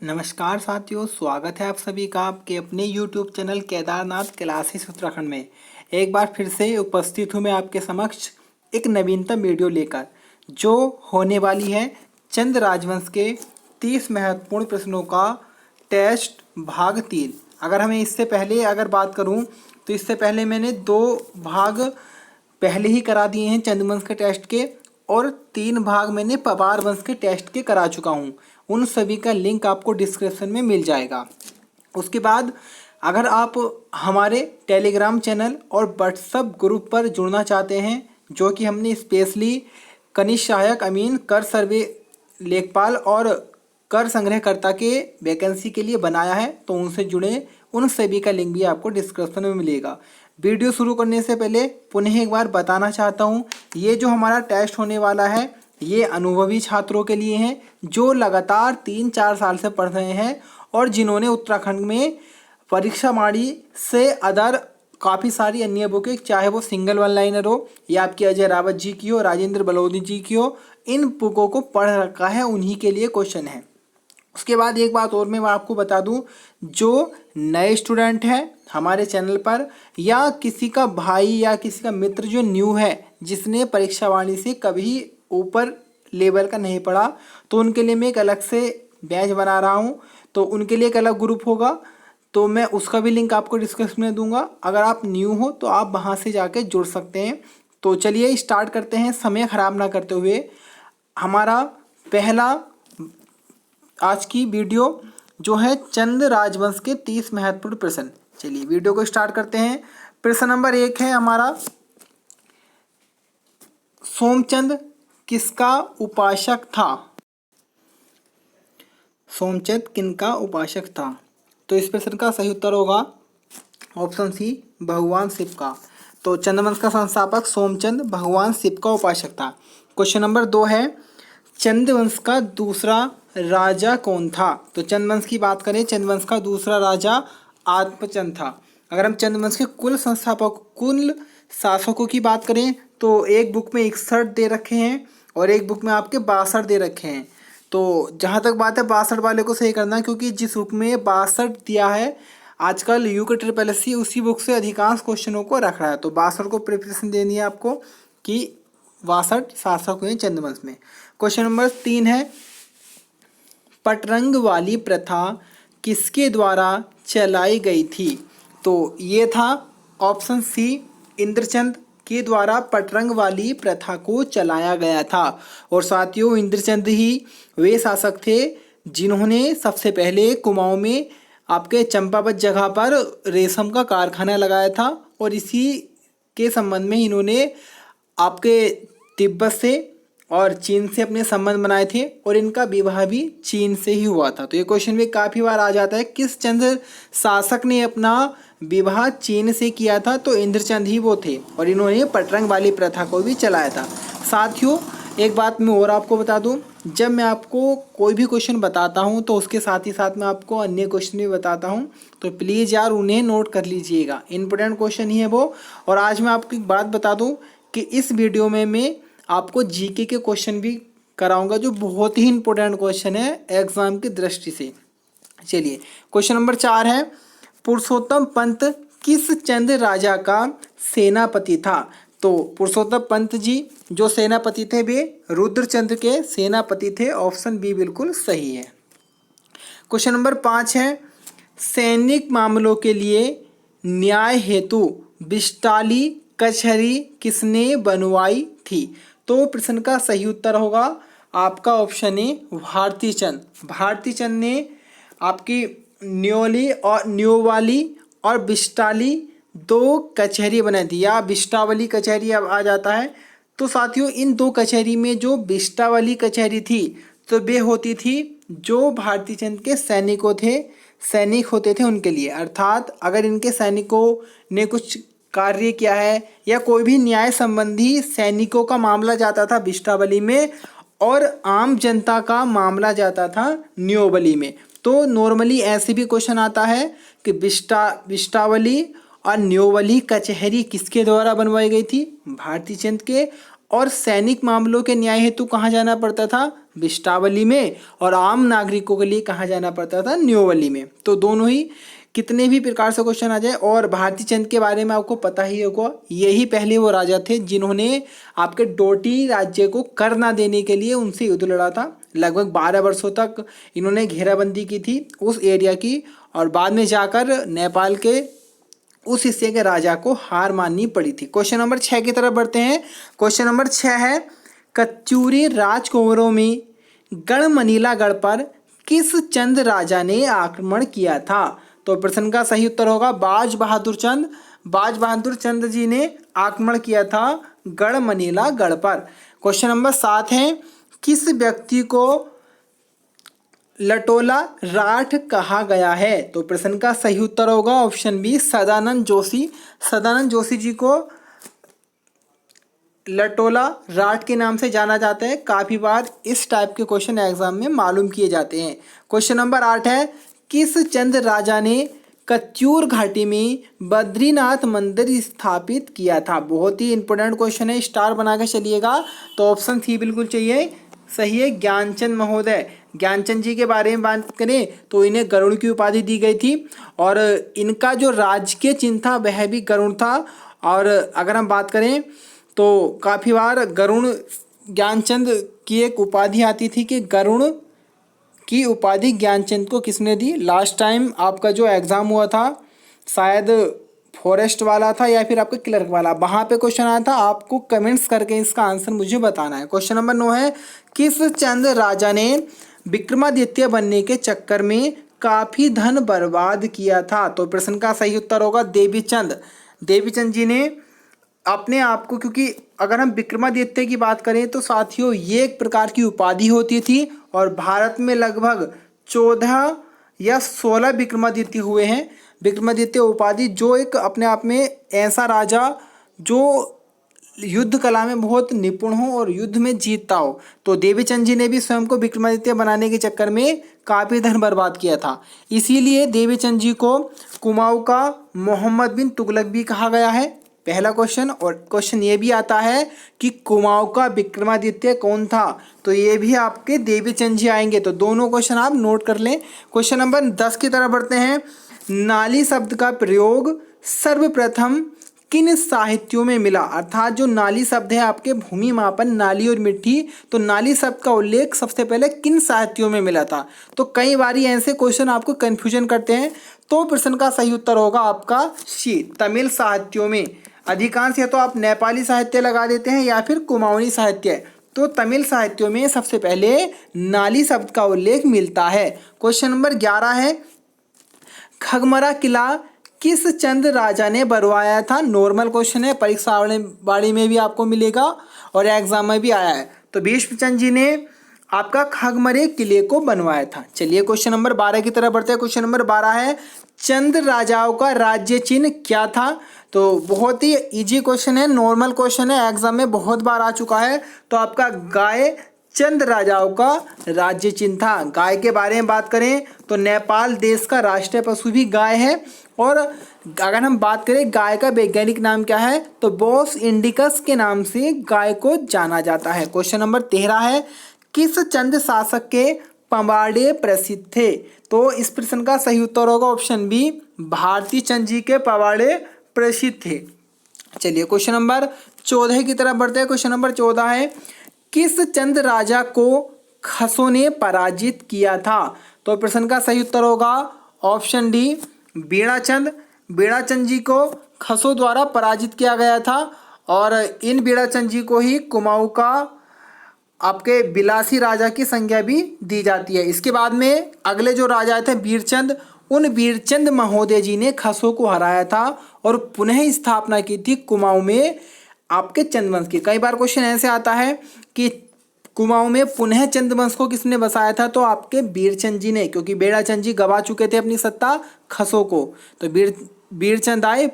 नमस्कार साथियों, स्वागत है आप सभी का आपके अपने YouTube channel Kedarnath classes Uttarakhand में। एक बार फिर से उपस्थित हूँ मैं आपके समक्ष एक नवीनतम वीडियो लेकर, जो होने वाली है चंद राजवंश के 30 महत्वपूर्ण प्रश्नों का टेस्ट भाग 3। अगर हमें इससे पहले अगर बात करूँ तो इससे पहले मैंने 2 भाग पहले ही करा दिए हैं चंद्रवंश के टेस्ट के, और 3 भाग मैंने पवार वंश के टेस्ट के करा चुका हूँ। उन सभी का लिंक आपको डिस्क्रिप्शन में मिल जाएगा। उसके बाद अगर आप हमारे टेलीग्राम चैनल और व्हाट्सएप ग्रुप पर जुड़ना चाहते हैं, जो कि हमने स्पेशली कनिष्ठ सहायक अमीन कर सर्वे लेखपाल और कर संग्रहकर्ता के वैकेंसी के लिए बनाया है, तो उनसे जुड़े। उन सभी का लिंक भी आपको डिस्क्रिप्शन में मिलेगा। वीडियो शुरू करने से पहले पुनः एक बार बताना चाहता हूँ, ये जो हमारा टेस्ट होने वाला है ये अनुभवी छात्रों के लिए हैं, जो लगातार 3-4 साल से पढ़ रहे हैं और जिन्होंने उत्तराखंड में परीक्षा माणी से अदर काफ़ी सारी अन्य बुकें, चाहे वो सिंगल वन लाइनर हो या आपकी अजय रावत जी की हो, राजेंद्र बलौदी जी की हो, इन बुकों को पढ़ रखा है, उन्हीं के लिए क्वेश्चन है। उसके बाद एक बात और मैं आपको बता दूं, जो नए स्टूडेंट हैं हमारे चैनल पर, या किसी का भाई या किसी का मित्र जो न्यू है, जिसने परीक्षा वाणी से कभी ऊपर लेवल का नहीं पढ़ा, तो उनके लिए मैं एक अलग से बैच बना रहा हूं। तो उनके लिए एक अलग ग्रुप होगा, तो मैं उसका भी लिंक आपको डिस्क्रिप्शन में दूंगा। अगर आप न्यू हो तो आप वहां से जाके जुड़ सकते हैं। तो चलिए स्टार्ट करते हैं, समय ख़राब ना करते हुए। हमारा पहला आज की वीडियो जो है चंद राजवंश के 30 महत्वपूर्ण प्रश्न। चलिए वीडियो को स्टार्ट करते हैं। प्रश्न नंबर 1 है हमारा, सोमचंद किसका उपासक था? सोमचंद किनका उपासक था? तो इस प्रश्न का सही उत्तर होगा ऑप्शन सी, भगवान शिव का। तो चंद्रवंश का संस्थापक सोमचंद भगवान शिव का उपासक था। क्वेश्चन नंबर 2 है, चंद्रवंश का दूसरा राजा कौन था? तो चंद्रवंश की बात करें, चंद्रवंश का दूसरा राजा आत्मचंद था। अगर हम चंद्रवंश के कुल संस्थापक, कुल शासकों की बात करें, तो एक बुक में 61 दे रखे हैं और एक बुक में आपके 62 दे रखे हैं। तो जहाँ तक बात है 62 वाले को सही करना, क्योंकि जिस बुक में 62 दिया है आजकल यूके ट्रिपल उसी बुक से अधिकांश क्वेश्चनों को रख रहा है। तो 62 को प्रिपरेशन देनी है आपको कि 62 शासक हुए चंद्रवंश में। क्वेश्चन नंबर 3 है, पटरंग वाली प्रथा किसके द्वारा चलाई गई थी? तो ये था ऑप्शन सी, इंद्रचंद के द्वारा पटरंग वाली प्रथा को चलाया गया था। और साथियों, इंद्रचंद ही वे शासक थे जिन्होंने सबसे पहले कुमाऊं में आपके चंपावत जगह पर रेशम का कारखाना लगाया था, और इसी के संबंध में इन्होंने आपके तिब्बत से और चीन से अपने संबंध बनाए थे, और इनका विवाह भी चीन से ही हुआ था। तो ये क्वेश्चन भी काफ़ी बार आ जाता है, किस चंद्र शासक ने अपना विवाह चीन से किया था? तो इंद्रचंद ही वो थे, और इन्होंने पटरंग वाली प्रथा को भी चलाया था। साथियों, एक बात मैं और आपको बता दूं, जब मैं आपको कोई भी क्वेश्चन बताता हूं तो उसके साथ ही साथ मैं आपको अन्य क्वेश्चन भी बताता हूं, तो प्लीज़ यार उन्हें नोट कर लीजिएगा, इंपॉर्टेंट क्वेश्चन ही है वो। और आज मैं आपको एक बात बता दूं कि इस वीडियो में मैं आपको जीके के क्वेश्चन भी कराऊंगा, जो बहुत ही इंपॉर्टेंट क्वेश्चन है एग्जाम की दृष्टि से। चलिए क्वेश्चन नंबर 4 है, पुरुषोत्तम पंत किस चंद राजा का सेनापति था? तो पुरुषोत्तम पंत जी जो सेनापति थे वे रुद्रचंद्र के सेनापति थे। ऑप्शन बी बिल्कुल सही है। क्वेश्चन नंबर 5 है, सैनिक मामलों के लिए न्याय हेतु बिस्टाली कचहरी किसने बनवाई थी? तो प्रश्न का सही उत्तर होगा आपका ऑप्शन ए, भारती चंद। भारती चंद ने आपकी न्योवाली और बिस्टाली 2 कचहरी बनाई थी, या बिस्टावली कचहरी अब आ जाता है। तो साथियों, इन 2 कचहरी में जो बिस्टावली कचहरी थी, तो वे होती थी जो भारती चंद के सैनिक होते थे उनके लिए। अर्थात अगर इनके सैनिकों ने कुछ कार्य किया है या कोई भी न्याय संबंधी सैनिकों का मामला जाता था बिस्टावली में, और आम जनता का मामला जाता था न्योवली में। तो नॉर्मली ऐसे भी क्वेश्चन आता है कि बिस्टावली और न्योवली कचहरी किसके द्वारा बनवाई गई थी? भारती चंद के। और सैनिक मामलों के न्याय हेतु कहाँ जाना पड़ता था, बिष्टावली में, और आम नागरिकों के लिए कहाँ जाना पड़ता था, न्योवली में। तो दोनों ही कितने भी प्रकार से क्वेश्चन आ जाए। और भारती चंद के बारे में आपको पता ही होगा, यही पहले वो राजा थे जिन्होंने आपके डोटी राज्य को कर ना देने के लिए उनसे युद्ध लड़ा था। लगभग 12 वर्षों तक इन्होंने घेराबंदी की थी उस एरिया की, और बाद में जाकर नेपाल के उस हिस्से के राजा को हार माननी पड़ी थी। क्वेश्चन नंबर 6 की तरफ बढ़ते हैं। क्वेश्चन नंबर 6 है, कच्चूरी राजकुंवरों में गढ़मनीलागढ़ पर किस चंद राजा ने आक्रमण किया था। तो प्रश्न का सही उत्तर होगा बाज बहादुर चंद। बाज बहादुर चंद जी ने आक्रमण किया था गढ़मनीलागढ़ पर। क्वेश्चन नंबर 7 है, किस व्यक्ति को लटोला राठ कहा गया है। तो प्रश्न का सही उत्तर होगा ऑप्शन बी, सदानंद जोशी। सदानंद जोशी जी को लटोला राठ के नाम से जाना जाता है। काफ़ी बार इस टाइप के क्वेश्चन एग्जाम में मालूम किए जाते हैं। क्वेश्चन नंबर 8 है, किस चंद राजा ने कच्यूर घाटी में बद्रीनाथ मंदिर स्थापित किया था। बहुत ही इंपॉर्टेंट क्वेश्चन है, स्टार बना के चलिएगा। तो ऑप्शन सी बिल्कुल चाहिए, सही है, ज्ञानचंद महोदय। ज्ञानचंद जी के बारे में बात करें तो इन्हें गरुड़ की उपाधि दी गई थी, और इनका जो राजकीय चिन्ह था वह भी गरुड़ था। और अगर हम बात करें तो काफ़ी बार गरुड़ ज्ञानचंद की एक उपाधि आती थी कि गरुड़ की उपाधि ज्ञानचंद को किसने दी। लास्ट टाइम आपका जो एग्ज़ाम हुआ था शायद फॉरेस्ट वाला था या फिर आपका क्लर्क वाला, वहाँ पे क्वेश्चन आया था। आपको कमेंट्स करके इसका आंसर मुझे बताना है। क्वेश्चन नंबर 9 है, किस चंद राजा ने विक्रमादित्य बनने के चक्कर में काफ़ी धन बर्बाद किया था। तो प्रश्न का सही उत्तर होगा देवीचंद। देवीचंद जी ने अपने आप को, क्योंकि अगर हम विक्रमादित्य की बात करें तो साथियों ये एक प्रकार की उपाधि होती थी, और भारत में लगभग 14 या 16 विक्रमादित्य हुए हैं। विक्रमादित्य उपाधि जो एक अपने आप में ऐसा राजा जो युद्ध कला में बहुत निपुण हो और युद्ध में जीतता हो। तो देवीचंद जी ने भी स्वयं को विक्रमादित्य बनाने के चक्कर में काफ़ी धन बर्बाद किया था। इसीलिए देवीचंद जी को कुमाऊँ का मोहम्मद बिन तुगलक भी कहा गया है, पहला क्वेश्चन। और क्वेश्चन ये भी आता है कि कुमाऊँ का विक्रमादित्य कौन था, तो ये भी आपके देवीचंद जी आएंगे। तो दोनों क्वेश्चन आप नोट कर लें। क्वेश्चन नंबर 10 की तरफ बढ़ते हैं। नाली शब्द का प्रयोग सर्वप्रथम किन साहित्यों में मिला। अर्थात जो नाली शब्द है आपके भूमि मापन, नाली और मिट्टी, तो नाली शब्द का उल्लेख सबसे पहले किन साहित्यों में मिला था। तो कई बार ऐसे क्वेश्चन आपको कन्फ्यूजन करते हैं। तो प्रश्न का सही उत्तर होगा आपका सी, तमिल साहित्यों में। अधिकांश या तो आप नेपाली साहित्य लगा देते हैं या फिर कुमाऊनी साहित्य, तो तमिल साहित्यों में सबसे पहले नाली शब्द का उल्लेख मिलता है। क्वेश्चन नंबर 11 है, खगमरा किला किस चंद राजा ने बनवाया था। नॉर्मल क्वेश्चन है, परीक्षा बाड़ी में भी आपको मिलेगा और एग्जाम में भी आया है। तो भीष्मचंद जी ने आपका खगमरे किले को बनवाया था। चलिए क्वेश्चन नंबर 12 की तरफ बढ़ते हैं। क्वेश्चन नंबर 12 है, चंद राजाओं का राज्य चिन्ह क्या था। तो बहुत ही इजी क्वेश्चन है, नॉर्मल क्वेश्चन है, एग्जाम में बहुत बार आ चुका है। तो आपका गाय चंद राजाओं का राज्य चिन्ह था। गाय के बारे में बात करें तो नेपाल देश का राष्ट्रीय पशु भी गाय है। और अगर हम बात करें गाय का वैज्ञानिक नाम क्या है, तो बोस इंडिकस के नाम से गाय को जाना जाता है। क्वेश्चन नंबर 13 है, किस चंद शासक के पवाड़े प्रसिद्ध थे। तो इस प्रश्न का सही उत्तर होगा ऑप्शन बी, भारती चंद जी के पवाड़े प्रसिद्ध थे। चलिए क्वेश्चन नंबर 14 की तरफ बढ़ते हैं। क्वेश्चन नंबर 14 है, किस चंद राजा को खसों ने पराजित किया था। तो प्रश्न का सही उत्तर होगा ऑप्शन डी, बीड़ाचंद। बीड़ाचंद जी को खसों द्वारा पराजित किया गया था, और इन बीड़ाचंद जी को ही कुमाऊँ का आपके बिलासी राजा की संज्ञा भी दी जाती है। इसके बाद में अगले जो राजा थे वीरचंद, उन वीरचंद महोदय जी ने खसों को हराया था और पुनः स्थापना की थी कुमाऊँ में आपके चंद्रवंश की। कई बार क्वेश्चन ऐसे आता है कि कुमाऊँ में पुनः चंद्रवंश को किसने बसाया था, तो आपके वीरचंद जी ने, क्योंकि बेड़ाचंद जी गवा चुके थे अपनी सत्ता खसों को। तो वीरचंद आए,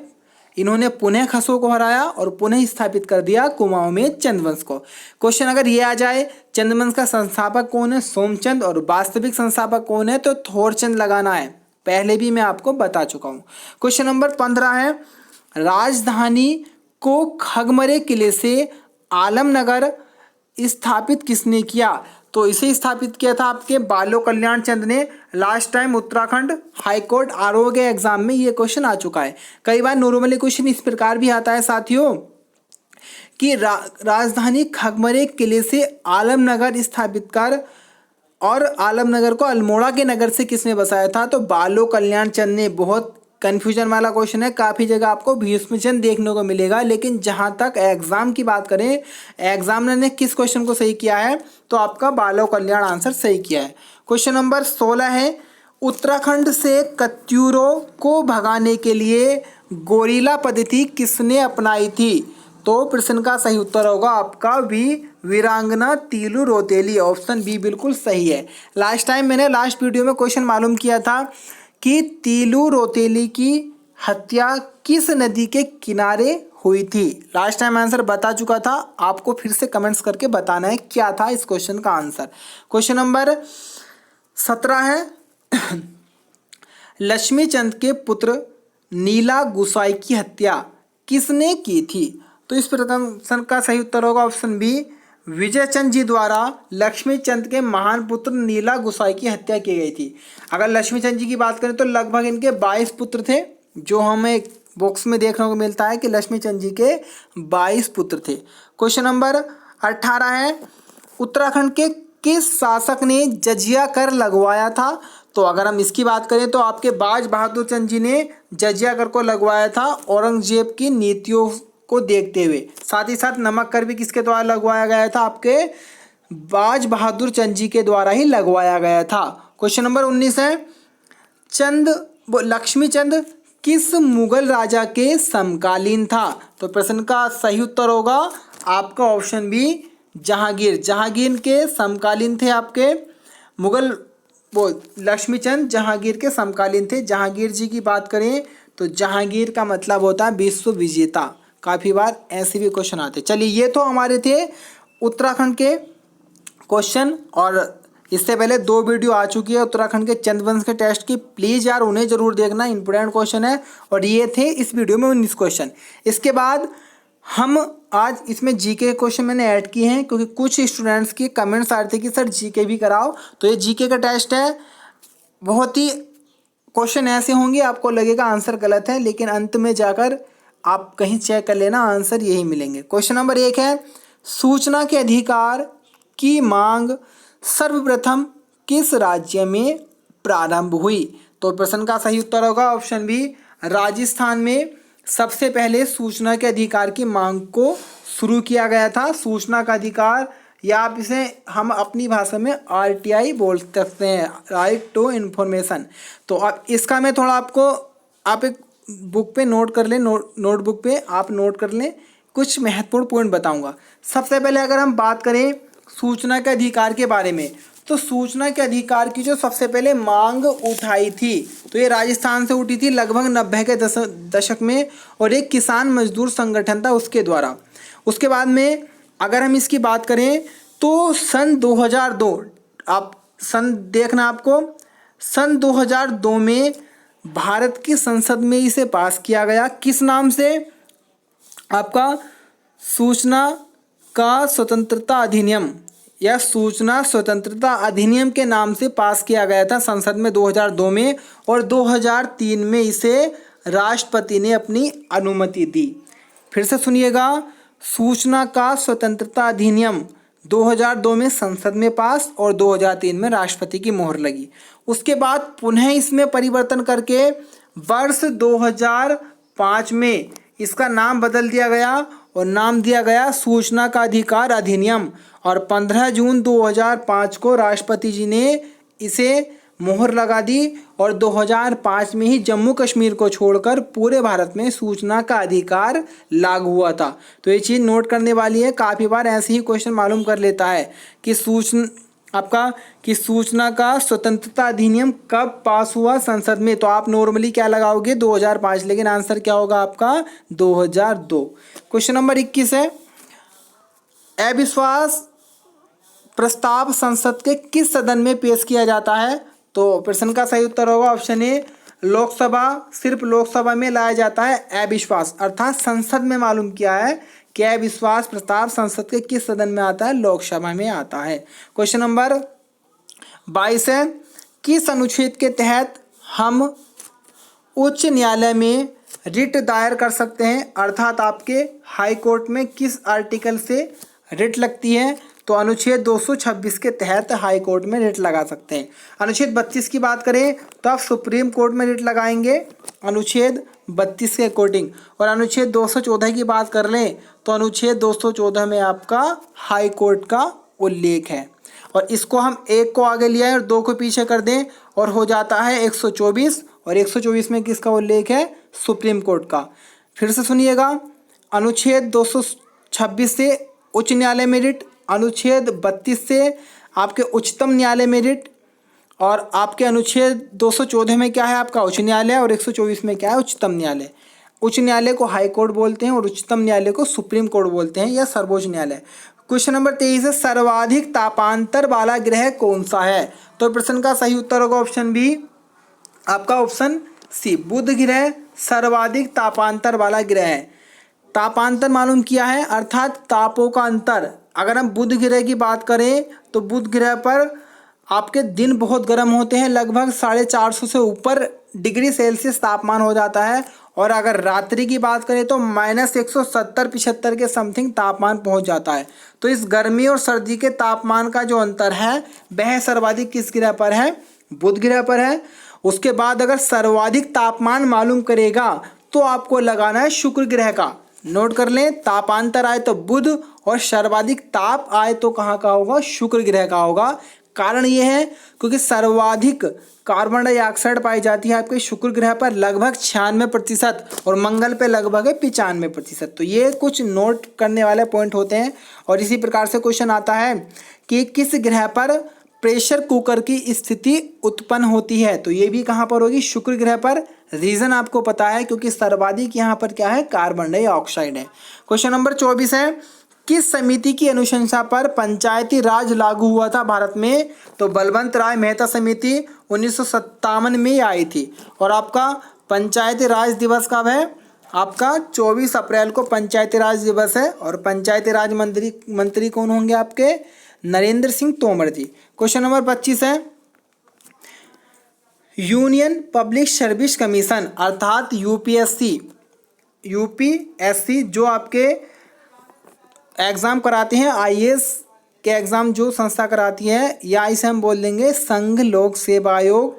इन्होंने पुनः खसों को हराया और पुनः स्थापित कर दिया कुमाऊँ में चंद्रवंश को। क्वेश्चन अगर ये आ जाए चंद्रवंश का संस्थापक कौन है, सोमचंद, और वास्तविक संस्थापक कौन है, तो थोरचंद लगाना है, पहले भी मैं आपको बता चुका हूँ। क्वेश्चन नंबर 15 है, राजधानी को खगमरे किले से आलमनगर स्थापित किसने किया? तो इसे स्थापित किया था आपके बालो कल्याण चंद ने। लास्ट टाइम उत्तराखंड हाईकोर्ट आरोग्य एग्जाम में ये क्वेश्चन आ चुका है। कई बार नॉर्मली क्वेश्चन इस प्रकार भी आता है साथियों कि राजधानी खगमरे किले से आलमनगर स्थापित कर और आलमनगर को अल्मोड़ा के नगर से किसने बसाया था? तो बालो कल्याण चंद ने। बहुत कंफ्यूजन वाला क्वेश्चन है, काफ़ी जगह आपको भीष्मचंद देखने को मिलेगा, लेकिन जहां तक एग्जाम की बात करें, एग्जामिनर ने किस क्वेश्चन को सही किया है? तो आपका बालो कल्याण आंसर सही किया है। क्वेश्चन नंबर 16 है, उत्तराखंड से कत्यूरों को भगाने के लिए गोरिल्ला पद्धति किसने अपनाई थी? तो प्रश्न का सही उत्तर होगा आपका बी, वीरांगना तीलू रोतेली। ऑप्शन बी बिल्कुल सही है। लास्ट टाइम मैंने लास्ट वीडियो में क्वेश्चन मालूम किया था कि तीलू रोतेली की हत्या किस नदी के किनारे हुई थी। लास्ट टाइम आंसर बता चुका था, आपको फिर से कमेंट्स करके बताना है क्या था इस क्वेश्चन का आंसर। क्वेश्चन नंबर 17 है, लक्ष्मीचंद के पुत्र नीला गुसाई की हत्या किसने की थी? तो इस प्रश्न का सही उत्तर होगा ऑप्शन बी, विजयचंद जी द्वारा लक्ष्मीचंद के महान पुत्र नीला गुसाई की हत्या की गई थी। अगर लक्ष्मीचंद जी की बात करें तो लगभग इनके 22 पुत्र थे, जो हमें बॉक्स में देखने को मिलता है कि लक्ष्मीचंद जी के 22 पुत्र थे। क्वेश्चन नंबर 18 है, उत्तराखंड के किस शासक ने जजिया कर लगवाया था? तो अगर हम इसकी बात करें तो आपके बाज बहादुर चंद जी ने जजिया कर को लगवाया था औरंगजेब की नीतियों को देखते हुए। साथ ही साथ नमक कर भी किसके द्वारा लगवाया गया था? आपके बाज बहादुर चंद जी के द्वारा ही लगवाया गया था। क्वेश्चन नंबर 19 है, लक्ष्मीचंद किस मुगल राजा के समकालीन था? तो प्रश्न का सही उत्तर होगा आपका ऑप्शन बी, जहांगीर। जहांगीर के समकालीन थे आपके मुगल, वो लक्ष्मीचंद जहांगीर के समकालीन थे। जहांगीर जी की बात करें तो जहांगीर का मतलब होता है विश्व विजेता। काफ़ी बार ऐसे भी क्वेश्चन आते। चलिए, ये तो हमारे थे उत्तराखंड के क्वेश्चन, और इससे पहले 2 वीडियो आ चुकी है उत्तराखंड के चंद्रवंश के टेस्ट की। प्लीज़ यार उन्हें ज़रूर देखना, इंपॉर्टेंट क्वेश्चन है। और ये थे इस वीडियो में 19 क्वेश्चन। इसके बाद हम आज इसमें जीके के क्वेश्चन मैंने ऐड किए हैं, क्योंकि कुछ स्टूडेंट्स के कमेंट्स आ रहे थे कि सर जीके भी कराओ। तो ये जीके का टेस्ट है, बहुत ही क्वेश्चन ऐसे होंगे आपको लगेगा आंसर गलत है, लेकिन अंत में जाकर आप कहीं चेक कर लेना, आंसर यही मिलेंगे। क्वेश्चन नंबर 1 है, सूचना के अधिकार की मांग सर्वप्रथम किस राज्य में प्रारंभ हुई? तो प्रश्न का सही उत्तर होगा ऑप्शन बी, राजस्थान में सबसे पहले सूचना के अधिकार की मांग को शुरू किया गया था। सूचना का अधिकार, या आप इसे हम अपनी भाषा में आरटीआई बोल सकते हैं, राइट टू इन्फॉर्मेशन। तो अब इसका मैं थोड़ा आपको, आप एक बुक पे नोट कर लें, नोटबुक पे आप नोट कर लें, कुछ महत्वपूर्ण पॉइंट बताऊंगा। सबसे पहले अगर हम बात करें सूचना के अधिकार के बारे में, तो सूचना के अधिकार की जो सबसे पहले मांग उठाई थी, तो ये राजस्थान से उठी थी लगभग 90 के दशक में, और एक किसान मजदूर संगठन था उसके द्वारा। उसके बाद में अगर हम इसकी बात करें तो सन 2002, आप सन देखना आपको, सन 2002 में भारत की संसद में इसे पास किया गया। किस नाम से? आपका सूचना का स्वतंत्रता अधिनियम, या सूचना स्वतंत्रता अधिनियम के नाम से पास किया गया था संसद में 2002 में, और 2003 में इसे राष्ट्रपति ने अपनी अनुमति दी। फिर से सुनिएगा, सूचना का स्वतंत्रता अधिनियम 2002 में संसद में पास और 2003 में राष्ट्रपति की मोहर लगी। उसके बाद पुनः इसमें परिवर्तन करके वर्ष 2005 में इसका नाम बदल दिया गया और नाम दिया गया सूचना का अधिकार अधिनियम, और 15 जून 2005 को राष्ट्रपति जी ने इसे मोहर लगा दी, और 2005 में ही जम्मू कश्मीर को छोड़कर पूरे भारत में सूचना का अधिकार लागू हुआ था। तो ये चीज़ नोट करने वाली है, काफ़ी बार ऐसे ही क्वेश्चन मालूम कर लेता है कि सूचना का स्वतंत्रता अधिनियम कब पास हुआ संसद में। तो आप नॉर्मली क्या लगाओगे 2005, लेकिन आंसर क्या होगा आपका 2002। क्वेश्चन नंबर 21 है, अविश्वास प्रस्ताव संसद के किस सदन में पेश किया जाता है? तो प्रश्न का सही उत्तर होगा ऑप्शन ए, लोकसभा। सिर्फ लोकसभा में लाया जाता है अविश्वास, अर्थात संसद में मालूम किया है क्या विश्वास प्रस्ताव संसद के किस सदन में आता है? लोकसभा में आता है। क्वेश्चन नंबर 22 है, किस अनुच्छेद के तहत हम उच्च न्यायालय में रिट दायर कर सकते हैं? अर्थात आपके हाई कोर्ट में किस आर्टिकल से रिट लगती है? तो अनुच्छेद 226 के तहत हाई कोर्ट में रिट लगा सकते हैं। अनुच्छेद 32 की बात करें तो आप सुप्रीम कोर्ट में रिट लगाएंगे अनुच्छेद 32 के अकॉर्डिंग। और अनुच्छेद 214 की बात कर लें तो अनुच्छेद 214 में आपका हाई कोर्ट का उल्लेख है। और इसको हम एक को आगे लिया है और दो को पीछे कर दें और हो जाता है 124। और 124 में किसका उल्लेख है? सुप्रीम कोर्ट का। फिर से सुनिएगा, अनुच्छेद 226 से उच्च न्यायालय में रिट, अनुच्छेद 32 से आपके उच्चतम न्यायालय में रिट, और आपके अनुच्छेद 214 में क्या है? आपका उच्च न्यायालय, और 124 में क्या है? उच्चतम न्यायालय। उच्च न्यायालय को हाई कोर्ट बोलते हैं और उच्चतम न्यायालय को सुप्रीम कोर्ट बोलते हैं या सर्वोच्च न्यायालय। क्वेश्चन नंबर 23 है, सर्वाधिक तापांतर वाला ग्रह कौन सा है? तो प्रश्न का सही उत्तर होगा ऑप्शन बी, आपका ऑप्शन सी, बुध ग्रह सर्वाधिक तापांतर वाला ग्रह है। तापांतर मालूम किया है, अर्थात तापों का अंतर। अगर हम बुध ग्रह की बात करें तो बुध ग्रह पर आपके दिन बहुत गर्म होते हैं, लगभग 450 से ऊपर डिग्री सेल्सियस तापमान हो जाता है। और अगर रात्रि की बात करें तो -170-75 के समथिंग तापमान पहुंच जाता है। तो इस गर्मी और सर्दी के तापमान का जो अंतर है वह सर्वाधिक किस ग्रह पर है? बुध ग्रह पर है। उसके बाद अगर सर्वाधिक तापमान मालूम करेगा तो आपको लगाना है शुक्र ग्रह का। नोट कर लें, तापांतर आए तो बुध और सर्वाधिक ताप आए तो कहाँ का होगा? शुक्र ग्रह का होगा। कारण ये है क्योंकि सर्वाधिक कार्बन डाइऑक्साइड पाई जाती है आपके शुक्र ग्रह पर लगभग 96% और मंगल पे लगभग 95%। तो ये कुछ नोट करने वाले पॉइंट होते हैं। और इसी प्रकार से क्वेश्चन आता है कि किस ग्रह पर प्रेशर कुकर की स्थिति उत्पन्न होती है? तो ये भी कहाँ पर होगी? शुक्र ग्रह पर। रीजन आपको पता है क्योंकि सर्वाधिक यहाँ पर क्या है? कार्बन डाइऑक्साइड है। क्वेश्चन नंबर 24 है, किस समिति की अनुशंसा पर पंचायती राज लागू हुआ था भारत में? तो बलवंत राय मेहता समिति 1957 में आई थी। और आपका पंचायती राज दिवस कब है? आपका 24 अप्रैल को पंचायती राज दिवस है। और पंचायती राज मंत्री कौन होंगे आपके? नरेंद्र सिंह तोमर जी। क्वेश्चन नंबर 25 है, यूनियन पब्लिक सर्विस कमीशन अर्थात यूपीएससी जो आपके एग्ज़ाम कराते हैं, आईएएस के एग्ज़ाम जो संस्था कराती है, या इसे हम बोल देंगे संघ लोक सेवा आयोग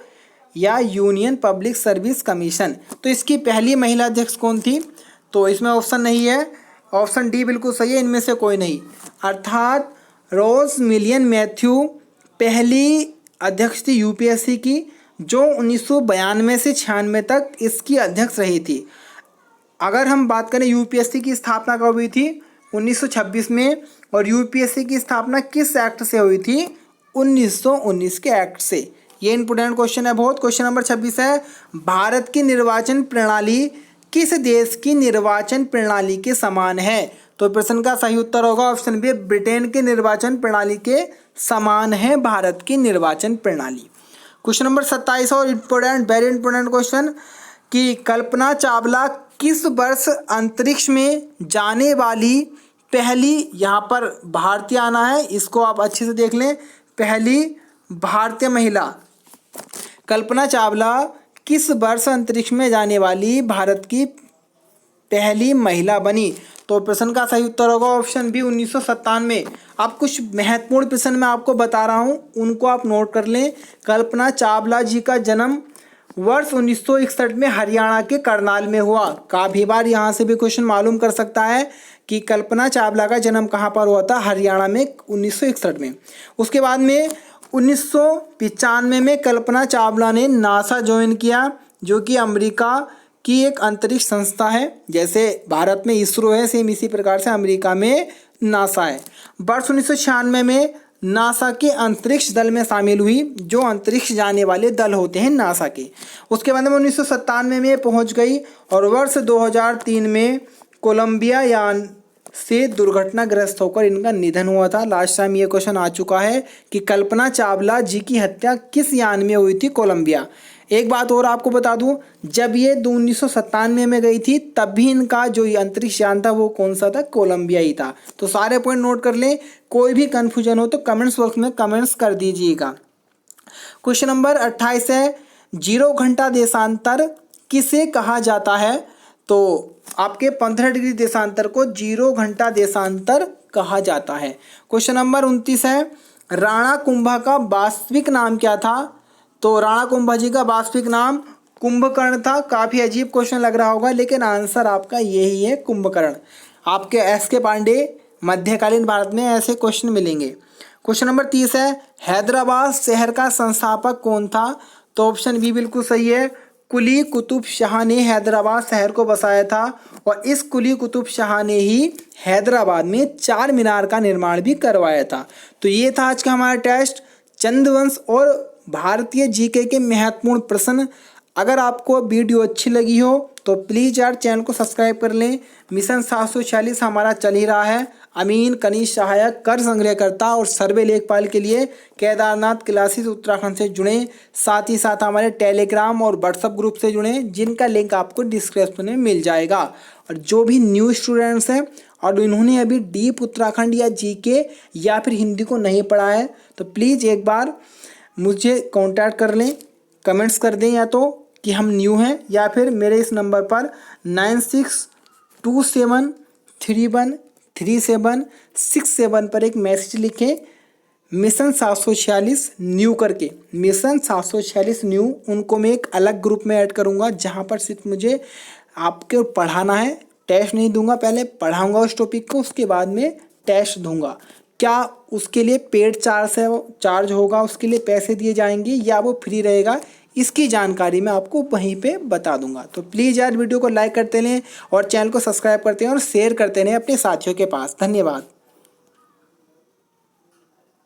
या यूनियन पब्लिक सर्विस कमीशन। तो इसकी पहली महिला अध्यक्ष कौन थी? तो इसमें ऑप्शन नहीं है, ऑप्शन डी बिल्कुल सही है, इनमें से कोई नहीं। अर्थात रोज मिलियन मैथ्यू पहली अध्यक्ष थी यूपीएससी की, जो 1992 से 96 तक इसकी अध्यक्ष रही थी। अगर हम बात करें यूपीएससी की स्थापना कब हुई थी? 1926 में। और यूपीएससी की स्थापना किस एक्ट से हुई थी? 1919 के एक्ट से। ये इंपोर्टेंट क्वेश्चन है बहुत। क्वेश्चन नंबर 26 है, भारत की निर्वाचन प्रणाली किस देश की निर्वाचन प्रणाली के समान है? तो प्रश्न का सही उत्तर होगा ऑप्शन बी, ब्रिटेन की निर्वाचन प्रणाली के समान है भारत की निर्वाचन प्रणाली। क्वेश्चन नंबर 27 और इम्पोर्टेंट, वेरी इंपोर्टेंट क्वेश्चन, कि कल्पना चावला किस वर्ष अंतरिक्ष में जाने वाली पहली, यहाँ पर भारतीय आना है, इसको आप अच्छे से देख लें, पहली भारतीय महिला कल्पना चावला किस वर्ष अंतरिक्ष में जाने वाली भारत की पहली महिला बनी? तो प्रश्न का सही उत्तर होगा ऑप्शन बी, 1997। अब कुछ महत्वपूर्ण प्रश्न मैं आपको बता रहा हूँ, उनको आप नोट कर लें। कल्पना चावला जी का जन्म वर्ष 1961 में हरियाणा के करनाल में हुआ। काफ़ी बार यहाँ से भी क्वेश्चन मालूम कर सकता है कि कल्पना चावला का जन्म कहाँ पर हुआ था? हरियाणा में 1961 में। उसके बाद में 1995 में कल्पना चावला ने नासा ज्वाइन किया, जो कि अमेरिका की एक अंतरिक्ष संस्था है। जैसे भारत में इसरो है, सेम इसी प्रकार से अमेरिका में नासा है। वर्ष 1996 में नासा के अंतरिक्ष दल में शामिल हुई, जो अंतरिक्ष जाने वाले दल होते हैं नासा के। उसके बाद में 1997 में पहुंच गई और वर्ष 2003 में कोलंबिया यान से दुर्घटनाग्रस्त होकर इनका निधन हुआ था। लास्ट टाइम ये क्वेश्चन आ चुका है कि कल्पना चावला जी की हत्या किस यान में हुई थी? कोलंबिया। एक बात और आपको बता दूं, जब ये 1997 में गई थी तब भी इनका जो ये अंतरिक्ष यान था वो कौन सा था, कोलंबिया ही था। तो सारे पॉइंट नोट कर लें, कोई भी कन्फ्यूजन हो तो कमेंट्स बॉक्स में कमेंट्स कर दीजिएगा। क्वेश्चन नंबर 28 है, 0 घंटा देशांतर किसे कहा जाता है? तो आपके 15 डिग्री देशांतर को 0 घंटा देशांतर कहा जाता है। क्वेश्चन नंबर 29 है, राणा कुंभा का वास्तविक नाम क्या था? तो राणा कुंभा जी का वास्तविक नाम कुंभकर्ण था। काफ़ी अजीब क्वेश्चन लग रहा होगा लेकिन आंसर आपका यही है, कुंभकर्ण। आपके एस.के. पांडे मध्यकालीन भारत में ऐसे क्वेश्चन मिलेंगे। क्वेश्चन नंबर 30 है, हैदराबाद शहर का संस्थापक कौन था? तो ऑप्शन बी बिल्कुल सही है, कुली कुतुब शाह ने हैदराबाद शहर को बसाया था और इस कुली कुतुब शाह ने ही हैदराबाद में चार मीनार का निर्माण भी करवाया था। तो ये था आज का हमारा टेस्ट, चंद्रवंश और भारतीय जीके के महत्वपूर्ण प्रश्न। अगर आपको वीडियो अच्छी लगी हो तो प्लीज़ यार चैनल को सब्सक्राइब कर लें। मिशन 746 हमारा चल ही रहा है। अमीन, कनीश सहायक, कर संग्रहकर्ता और सर्वे लेखपाल के लिए केदारनाथ क्लासेस उत्तराखंड से जुड़ें। साथ ही साथ हमारे टेलीग्राम और व्हाट्सएप ग्रुप से जुड़ें, जिनका लिंक आपको डिस्क्रिप्शन में मिल जाएगा। और जो भी न्यू स्टूडेंट्स हैं और इन्होंने अभी डीप उत्तराखंड या जीके या फिर हिंदी को नहीं पढ़ा है तो प्लीज़ एक बार मुझे कॉन्टैक्ट कर लें, कमेंट्स कर दें या तो कि हम न्यू हैं, या फिर मेरे इस नंबर पर 9627313767 पर एक मैसेज लिखें, मिशन 746 न्यू करके, मिशन 746 न्यू। उनको मैं एक अलग ग्रुप में ऐड करूंगा जहां पर सिर्फ मुझे आपके पढ़ाना है, टेस्ट नहीं दूंगा। पहले पढ़ाऊंगा उस टॉपिक को, उसके बाद में टेस्ट दूंगा। क्या उसके लिए पेड चार्ज होगा, उसके लिए पैसे दिए जाएंगे या वो फ्री रहेगा, इसकी जानकारी मैं आपको वहीं पे बता दूंगा। तो प्लीज़ यार वीडियो को लाइक करते रहें और चैनल को सब्सक्राइब करते हैं और शेयर करते रहें अपने साथियों के पास। धन्यवाद।